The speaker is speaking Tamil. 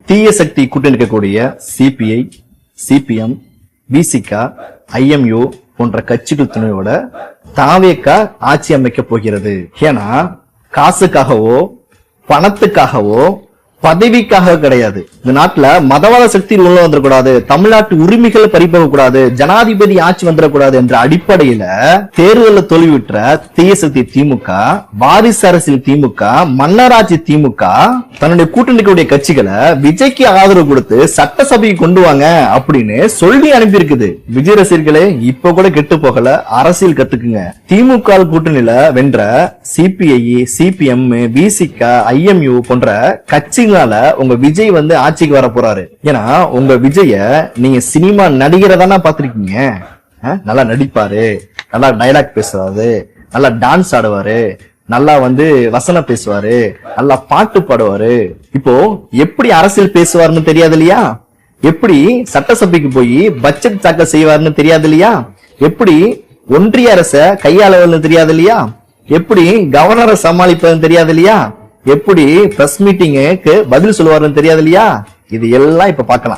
தீய சக்தி கூட்டணி இருக்கக்கூடிய சிபிஐ, சிபிஎம், விசிகா, ஐஎம்யூ போன்ற கட்சிகள் துணையோட தாவேகா ஆட்சி அமைக்க போகிறது. ஏன்னா காசுக்காகவோ பணத்துக்காகவோ பதவிக்காக கிடையாது. இந்த நாட்டுல மதவாத சக்தி உள்ள வந்துடக்கூடாது, தமிழ்நாட்டு உரிமைகளை பறிபோக கூடாது, ஜனாதிபதி ஆட்சி வந்துடக்கூடாது என்ற அடிப்படையில தேர்தலில் தோல்வியுற்ற தீய சக்தி திமுக, வாரிசு அரசியல் திமுக, மன்னராட்சி திமுக தன்னுடைய கூட்டணிக்கூடிய கட்சிகளை விஜய்க்கு ஆதரவு கொடுத்து சட்டசபைக்கு கொண்டு வாங்க அப்படின்னு சொல்லி அனுப்பியிருக்குது. விஜய் ரசிகர்களே, இப்ப கூட கெட்டு போகல, அரசியல் கத்துக்குங்க. திமுக கூட்டணியில வென்ற சிபிஐ, சிபிஎம், விசிகா, ஐஎம்யூ போன்ற கட்சி உங்க விஜய் ஆட்சிக்கு வர போறாரு. ஏன்னா உங்க விஜய நீங்க சினிமா நடிகரை தானே பாத்திருக்கீங்க. நல்லா நடிப்பாரு, நல்லா டைலாக் பேசுவாரு, நல்லா டான்ஸ் ஆடுவாரு, நல்லா வசனம் பேசுவாரு, நல்லா பாட்டு பாடுவாரு. இப்போ எப்படி அரசியல் பேசுவாருன்னு தெரியாது இல்லையா? எப்படி சட்டசபைக்கு போய் பட்ஜெட் தாக்கல் செய்வாருன்னு தெரியாது இல்லையா? எப்படி ஒன்றிய அரச கையாளவர்னு தெரியாது இல்லையா? எப்படி கவர்னரை சமாளிப்பதுன்னு தெரியாது இல்லையா? எப்படி பிரஸ் மீட்டிங்க்கு பதில் சொல்லுவாருன்னு தெரியாது இல்லையா? இது எல்லாம் இப்ப பார்க்கலாம்.